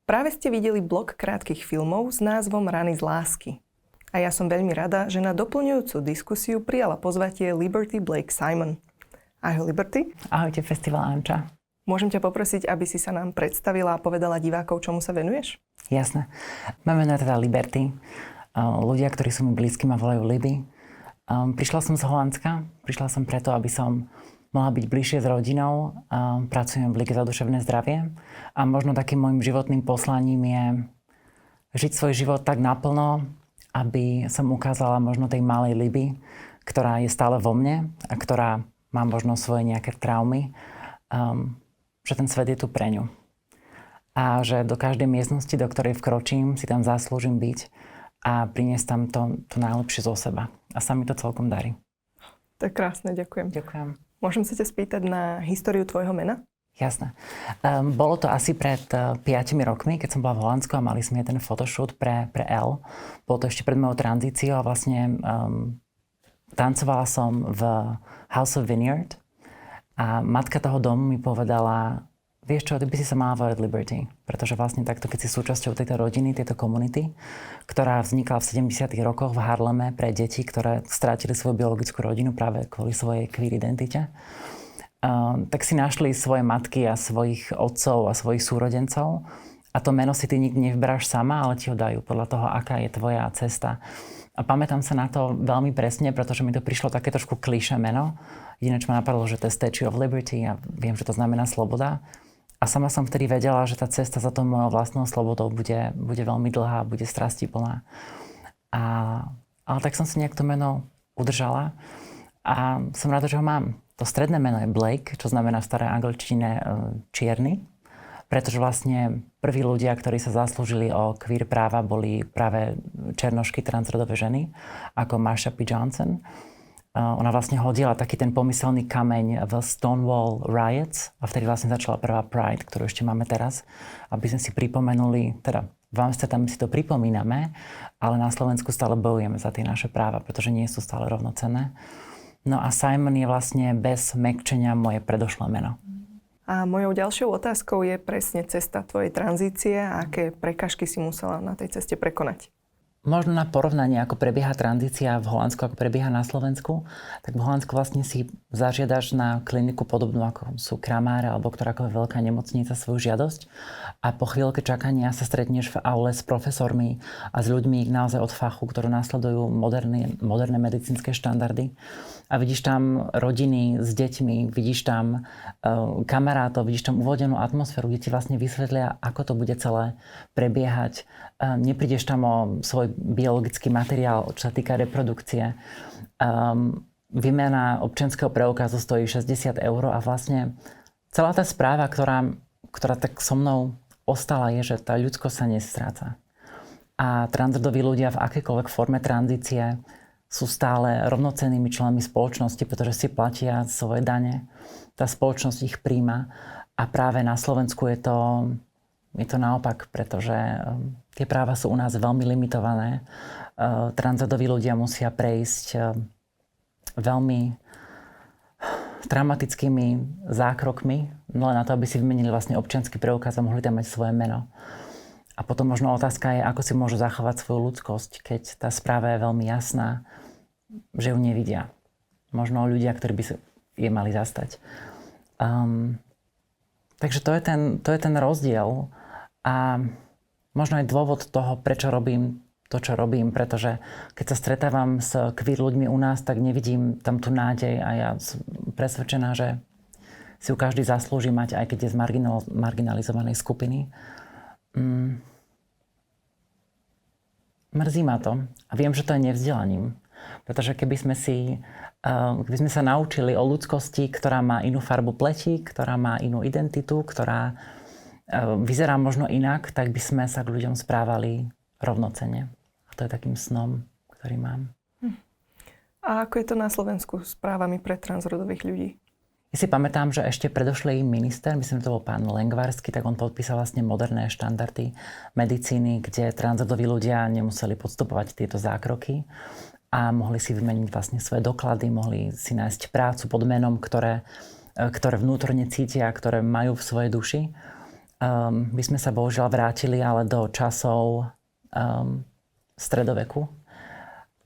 Práve ste videli blok krátkych filmov s názvom Rany z lásky. A ja som veľmi rada, že na doplňujúcu diskusiu prijala pozvatie Liberty Blake Simon. Ahoj Liberty. Ahojte, Festival Anča. Môžem ťa poprosiť, aby si sa nám predstavila a povedala divákov, čomu sa venuješ? Jasné. Mám meno teda Liberty. Ľudia, ktorí sú mi blízky, ma volajú Liby. Prišla som z Holandska. Prišla som preto, aby som mohla byť bližšie s rodinou. Pracujem v Lige za duševné zdravie. A možno takým môjim životným poslaním je žiť svoj život tak naplno, aby som ukázala možno tej malej Liby, ktorá je stále vo mne a ktorá má možno svoje nejaké traumy, že ten svet je tu pre ňu. A že do každej miestnosti, do ktorej vkročím, si tam zaslúžim byť a priniesť tam to najlepšie zo seba. A sa mi to celkom darí. To je krásne, ďakujem. Ďakujem. Môžem sa ťa spýtať na históriu tvojho mena? Jasné. Bolo to asi pred 5 rokmi, keď som bola v Holandsku a mali sme ten photoshoot pre Elle. Bolo to ešte pred mojou tranzíciou a vlastne tancovala som v House of Vineyard a matka toho domu mi povedala, vieš čo, ty by si sa mala volať Liberty. Pretože vlastne takto, keď si súčasťou tejto rodiny, tejto komunity, ktorá vznikla v 70. rokoch v Harleme pre deti, ktoré strátili svoju biologickú rodinu práve kvôli svojej queer identite, tak si našli svoje matky a svojich otcov a svojich súrodencov. A to meno si ty nikdy nevybráš sama, ale ti ho dajú podľa toho, aká je tvoja cesta. A pamätám sa na to veľmi presne, pretože mi to prišlo také trošku klišé meno. Jediné, čo ma napadlo, že to je Statue of Liberty a viem, že to znamená sloboda. A sama som vtedy vedela, že tá cesta za tou mojou vlastnou slobodou bude veľmi dlhá, bude strastiplná. Ale tak som si nejak to meno udržala a som rada, že ho mám. To stredné meno je Blake, čo znamená v starej angličtine čierny, pretože vlastne prví ľudia, ktorí sa zaslúžili o queer práva, boli práve černošky, transrodové ženy, ako Marsha P. Johnson. Ona vlastne hodila taký ten pomyselný kameň v Stonewall Riots a vtedy vlastne začala prvá Pride, ktorú ešte máme teraz, aby sme si pripomenuli, teda v Amsterdame si to pripomíname, ale na Slovensku stále bojujeme za tie naše práva, pretože nie sú stále rovnocenné. No a Simon je vlastne bez mäkčenia moje predošlé meno. A mojou ďalšou otázkou je presne cesta tvojej tranzície a aké prekažky si musela na tej ceste prekonať. Možno na porovnanie, ako prebieha tranzícia v Holandsku, ako prebieha na Slovensku, tak v Holandsku vlastne si zažiadaš na kliniku podobnú, ako sú Kramáre alebo ktorákoľvek veľká nemocnica svoju žiadosť a po chvíľke čakania sa stretneš v aule s profesormi a s ľuďmi naozaj od fachu, ktorí nasledujú moderné medicínske štandardy. A vidíš tam rodiny s deťmi, vidíš tam kamarátov, vidíš tam uvodenú atmosféru, kde ti vlastne vysvetlia, ako to bude celé prebiehať. Neprídeš tam o svoj biologický materiál, čo sa týka reprodukcie. Výmena občianskeho preukazu stojí 60 € a vlastne celá tá správa, ktorá tak so mnou ostala, je, že tá ľudskosť sa nestráca. A transrodoví ľudia v akejkoľvek forme tranzície sú stále rovnocennými členmi spoločnosti, pretože si platia svoje dane. Tá spoločnosť ich príjma. A práve na Slovensku je to naopak, pretože tie práva sú u nás veľmi limitované. Transrodoví ľudia musia prejsť veľmi dramatickými zákrokmi, len na to, aby si vymenili vlastne občiansky preukaz a mohli tam mať svoje meno. A potom možno otázka je, ako si môžu zachovať svoju ľudskosť, keď tá správa je veľmi jasná, že ju nevidia. Možno ľudia, ktorí by je mali zastať. Takže to je ten rozdiel a možno aj dôvod toho, prečo robím to, čo robím, pretože keď sa stretávam s queer ľuďmi u nás, tak nevidím tam tú nádej a ja som presvedčená, že si ju každý zaslúži mať, aj keď je z marginalizovanej skupiny. Mrzí ma to a viem, že to je nevzdelaním. Pretože keby sme sa naučili o ľudskosti, ktorá má inú farbu pleti, ktorá má inú identitu, ktorá vyzerá možno inak, tak by sme sa k ľuďom správali rovnocenne. A to je takým snom, ktorý mám. A ako je to na Slovensku s právami pre transrodových ľudí? Ja si pamätám, že ešte predošlý minister, myslím, že to bol pán Lengvarsky, tak on podpísal vlastne moderné štandardy medicíny, kde transrodoví ľudia nemuseli podstupovať tieto zákroky a mohli si vymeniť vlastne svoje doklady, mohli si nájsť prácu pod menom, ktoré vnútorne cítia, ktoré majú v svojej duši. My sme sa bohužiaľ vrátili ale do časov stredoveku,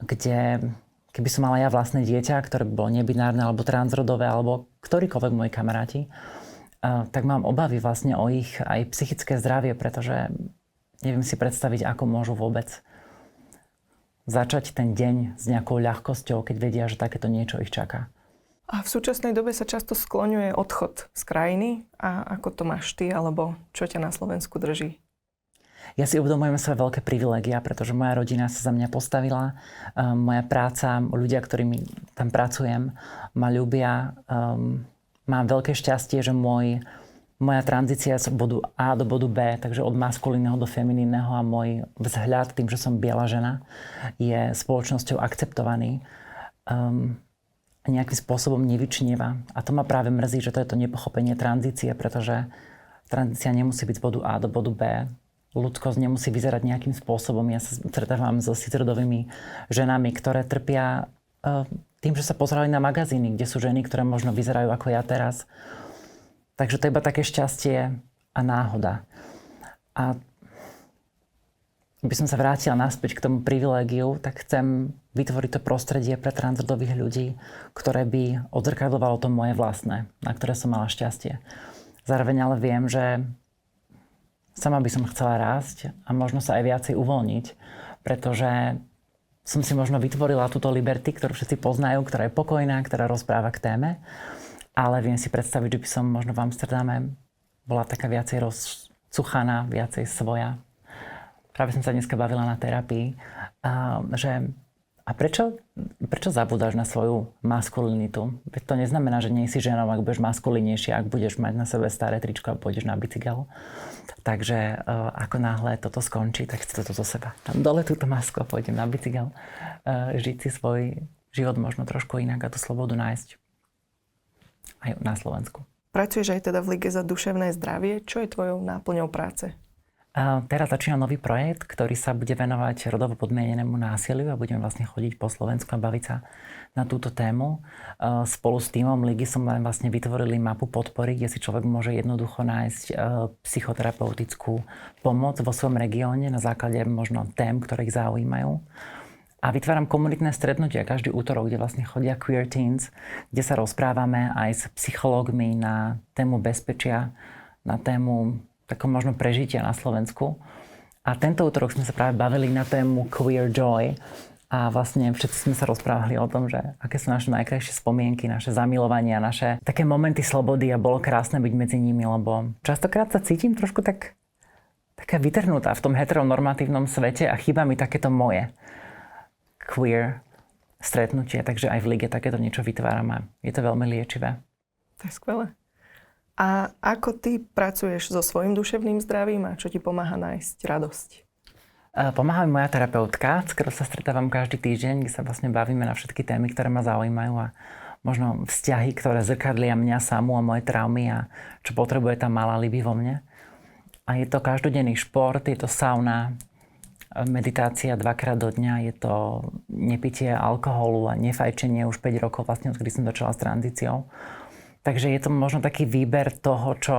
kde keby som mala ja vlastné dieťa, ktoré by bolo nebinárne alebo transrodové alebo ktorýkoľvek moji kamaráti, tak mám obavy vlastne o ich aj psychické zdravie, pretože neviem si predstaviť, ako môžu vôbec začať ten deň s nejakou ľahkosťou, keď vedia, že takéto niečo ich čaká. A v súčasnej dobe sa často skloňuje odchod z krajiny. A ako to máš ty, alebo čo ťa na Slovensku drží? Ja si uvedomujem svoje veľké privilégia, pretože moja rodina sa za mňa postavila. Moja práca, ľudia, ktorými tam pracujem, ma ľúbia. Mám veľké šťastie, že moja tranzícia z bodu A do bodu B, takže od maskulínneho do feminínneho a môj vzhľad tým, že som biela žena, je spoločnosťou akceptovaný. Nejakým spôsobom nevyčnieva. A to ma práve mrzí, že to je to nepochopenie tranzície, pretože tranzícia nemusí byť z bodu A do bodu B. Ľudskosť nemusí vyzerať nejakým spôsobom. Ja sa stretávam so cisrodovými ženami, ktoré trpia tým, že sa pozerali na magazíny, kde sú ženy, ktoré možno vyzerajú ako ja teraz. Takže to je iba také šťastie a náhoda. A by som sa vrátila naspäť k tomu privilégiu, tak chcem vytvoriť to prostredie pre transrodových ľudí, ktoré by odzrkadľovalo to moje vlastné, na ktoré som mala šťastie. Zároveň ale viem, že sama by som chcela rásť a možno sa aj viacej uvoľniť, pretože som si možno vytvorila túto liberty, ktorú všetci poznajú, ktorá je pokojná, ktorá rozpráva k téme, ale viem si predstaviť, že by som možno v Amsterdame bola taká viacej rozcuchaná, viacej svoja. Práve som sa dneska bavila na terapii, že a prečo zabúdaš na svoju maskulinitu? Veď to neznamená, že nie si ženou, ak budeš maskulinnejšia, ak budeš mať na sebe staré tričko a pôjdeš na bicykel. Takže ako náhle toto skončí, tak si toto zo seba. Tam dole túto masku a pôjdem na bicykel. Žiť si svoj život možno trošku inak a tú slobodu nájsť aj na Slovensku. Pracuješ aj teda v Lige za duševné zdravie. Čo je tvojou náplňou práce? Teraz začína nový projekt, ktorý sa bude venovať rodovo podmienenému násiliu a budeme vlastne chodiť po Slovensku a baviť sa na túto tému. Spolu s týmom Ligy som vlastne vytvorili mapu podpory, kde si človek môže jednoducho nájsť psychoterapeutickú pomoc vo svojom regióne na základe možno tém, ktoré ich zaujímajú. A vytváram komunitné stretnutia každý útorok, kde vlastne chodia queer teens, kde sa rozprávame aj s psychológmi na tému bezpečia, na tému takom možno prežitia na Slovensku. A tento útorok sme sa práve bavili na tému queer joy a vlastne všetci sme sa rozprávali o tom, že aké sú naše najkrajšie spomienky, naše zamilovania, naše také momenty slobody a bolo krásne byť medzi nimi, lebo častokrát sa cítim trošku taká vytrhnutá v tom heteronormatívnom svete a chýba mi takéto moje queer stretnutie, takže aj v Lige takéto niečo vytváram a je to veľmi liečivé. To je skvelé. A ako ty pracuješ so svojím duševným zdravím a čo ti pomáha nájsť radosť? Pomáha mi moja terapeutka, s ktorou sa stretávam každý týždeň, kde sa vlastne bavíme na všetky témy, ktoré ma zaujímajú a možno vzťahy, ktoré zrkadlia mňa samú a moje traumy a čo potrebuje tá malá Libby vo mne. A je to každodenný šport, je to sauna, meditácia 2-krát do dňa, je to nepitie alkoholu a nefajčenie už 5 rokov, vlastne odkedy som začala s tranzíciou. Takže je to možno taký výber toho, čo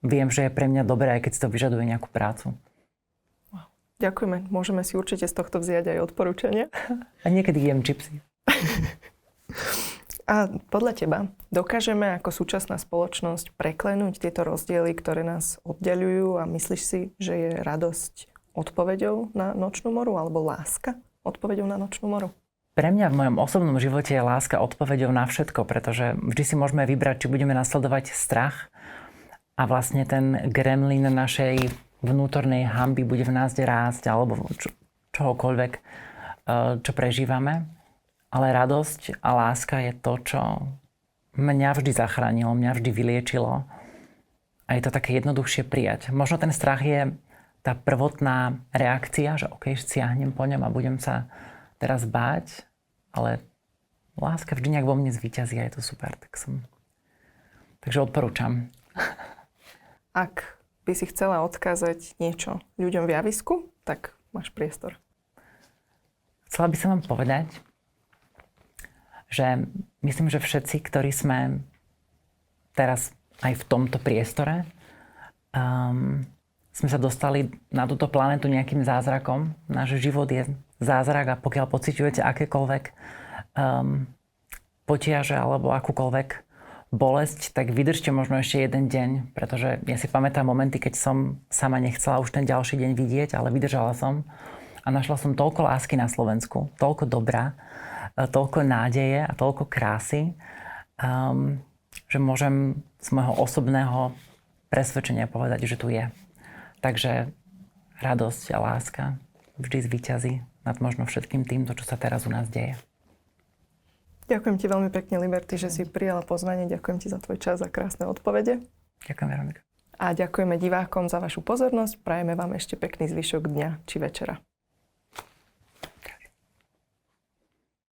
viem, že je pre mňa dobré, aj keď si to vyžaduje nejakú prácu. Wow. Ďakujeme. Môžeme si určite z tohto vziať aj odporúčania. A niekedy jem čipsy. A podľa teba dokážeme ako súčasná spoločnosť preklenúť tieto rozdiely, ktoré nás oddeľujú a myslíš si, že je radosť odpoveďou na nočnú moru alebo láska odpoveďou na nočnú moru? Pre mňa v mojom osobnom živote je láska odpoveďou na všetko, pretože vždy si môžeme vybrať, či budeme nasledovať strach a vlastne ten gremlin našej vnútornej hanby bude v nás rásť alebo čohokoľvek, čo prežívame. Ale radosť a láska je to, čo mňa vždy zachránilo, mňa vždy vyliečilo a je to také jednoduchšie prijať. Možno ten strach je tá prvotná reakcia, že OK, siahnem po ňom a budem sa teraz báť, ale láska vždy nejak vo mne zvíťazí a je to super. Takže odporúčam. Ak by si chcela odkázať niečo ľuďom v javisku, tak máš priestor. Chcela by som vám povedať, že myslím, že všetci, ktorí sme teraz aj v tomto priestore, sme sa dostali na túto planetu nejakým zázrakom. Náš život je zázrak a pokiaľ pociťujete akékoľvek potiaže alebo akúkoľvek bolesť, tak vydržte možno ešte jeden deň, pretože ja si pamätám momenty, keď som sama nechcela už ten ďalší deň vidieť, ale vydržala som a našla som toľko lásky na Slovensku, toľko dobra, toľko nádeje a toľko krásy, že môžem z môjho osobného presvedčenia povedať, že tu je. Takže radosť a láska vždy zvíťazí nad možno všetkým týmto, čo sa teraz u nás deje. Ďakujem ti veľmi pekne, Liberty, že si prijala pozvanie. Ďakujem ti za tvoj čas a krásne odpovede. Ďakujem, Veronika. A ďakujeme divákom za vašu pozornosť. Prajeme vám ešte pekný zvyšok dňa či večera.